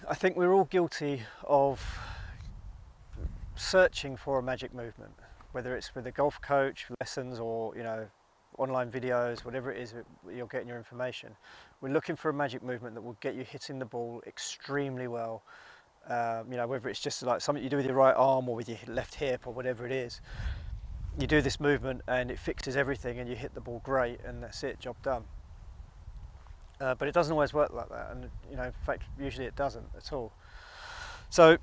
I think we're all guilty of searching for a magic movement, whether it's with a golf coach, lessons, or online videos, whatever it is you're getting your information. We're looking for a magic movement that will get you hitting the ball extremely well. Whether it's just like something you do with your right arm or with your left hip or whatever it is. You do this movement and it fixes everything and you hit the ball great and that's it, job done. But it doesn't always work like that, and in fact usually it doesn't at all. So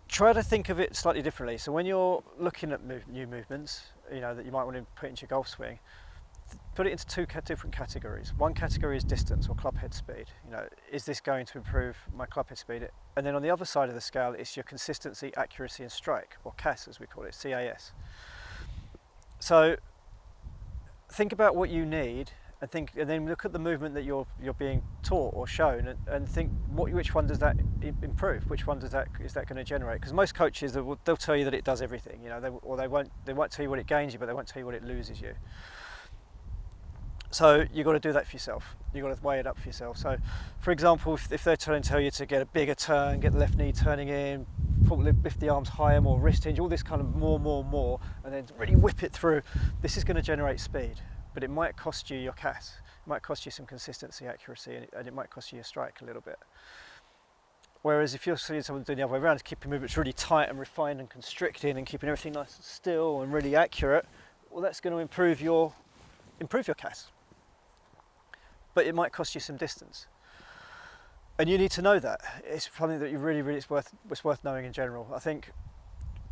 try to think of it slightly differently. So when you're looking at new movements that you might want to put into your golf swing, put it into two different categories. One category is distance or club head speed. Is this going to improve my club head speed? And then on the other side of the scale, it's your consistency, accuracy and strike, or CAS as we call it, CAS. So think about what you need and then look at the movement that you're being taught or shown and think which one does that improve, which one is that going to generate? Because most coaches they'll tell you that it does everything, they won't tell you what it gains you, but they won't tell you what it loses you. So you've got to do that for yourself. You've got to weigh it up for yourself. So, for example, if they're trying to tell you to get a bigger turn, get the left knee turning in, lift the arms higher, more wrist hinge, all this kind of more, and then really whip it through, this is going to generate speed. But it might cost you your CAS. It might cost you some consistency, accuracy, and it might cost you your strike a little bit. Whereas if you're seeing someone doing the other way around, keeping movements really tight and refined and constricting and keeping everything nice and still and really accurate, well, that's going to improve your CAS. But it might cost you some distance. And you need to know that. It's something that it's worth knowing in general. I think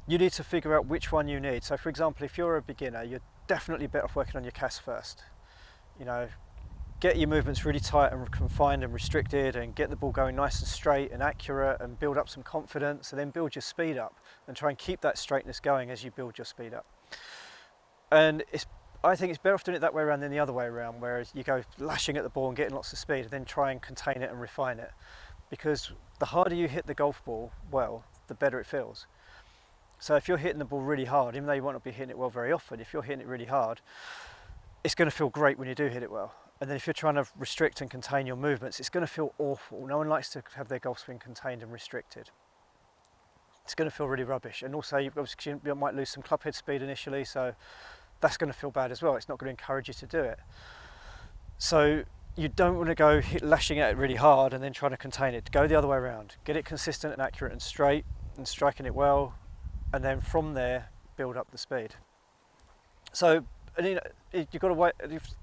you need to figure out which one you need. So for example, if you're a beginner, you're definitely better off working on your CAS first. Get your movements really tight and confined and restricted and get the ball going nice and straight and accurate and build up some confidence, and then build your speed up and try and keep that straightness going as you build your speed up. And I think it's better off doing it that way around than the other way around, whereas you go lashing at the ball and getting lots of speed and then try and contain it and refine it. Because the harder you hit the golf ball well, the better it feels. So if you're hitting the ball really hard, even though you won't not be hitting it well very often, if you're hitting it really hard, it's going to feel great when you do hit it well. And then if you're trying to restrict and contain your movements, it's going to feel awful. No one likes to have their golf swing contained and restricted. It's going to feel really rubbish. And also you might lose some club head speed initially, so that's going to feel bad as well. It's not going to encourage you to do it. So you don't want to go lashing at it really hard and then trying to contain it. Go the other way around. Get it consistent and accurate and straight and striking it well, and then from there build up the speed. So you've got to wait.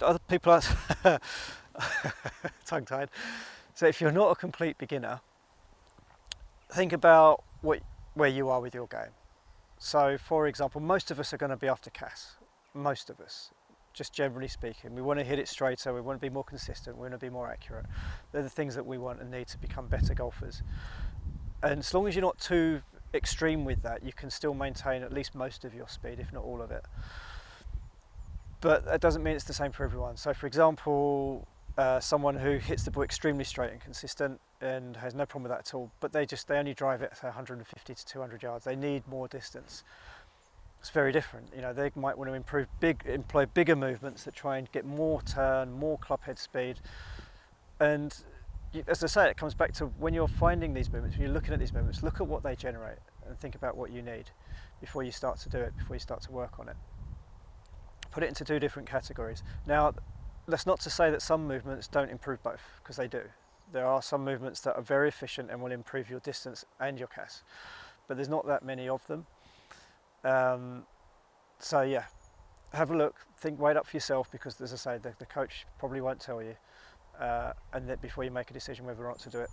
Other people are tongue-tied. So if you're not a complete beginner, think about where you are with your game. So for example, most of us are going to be after CAS. Most of us, just generally speaking, we want to hit it straighter, we want to be more consistent, we want to be more accurate. They're the things that we want and need to become better golfers. And as long as you're not too extreme with that, you can still maintain at least most of your speed, if not all of it. But that doesn't mean it's the same for everyone. So for example, someone who hits the ball extremely straight and consistent and has no problem with that at all, but they only drive it at 150 to 200 yards. They need more distance. It's very different. They might want to employ bigger movements that try and get more turn, more club head speed. And as I say, it comes back to when you're finding these movements, when you're looking at these movements, look at what they generate and think about what you need before you start to do it, before you start to work on it. Put it into two different categories. Now, that's not to say that some movements don't improve both, because they do. There are some movements that are very efficient and will improve your distance and your CAS, but there's not that many of them. So yeah, have a look, weigh it up for yourself, because as I say, the coach probably won't tell you, and that before you make a decision whether or not to do it.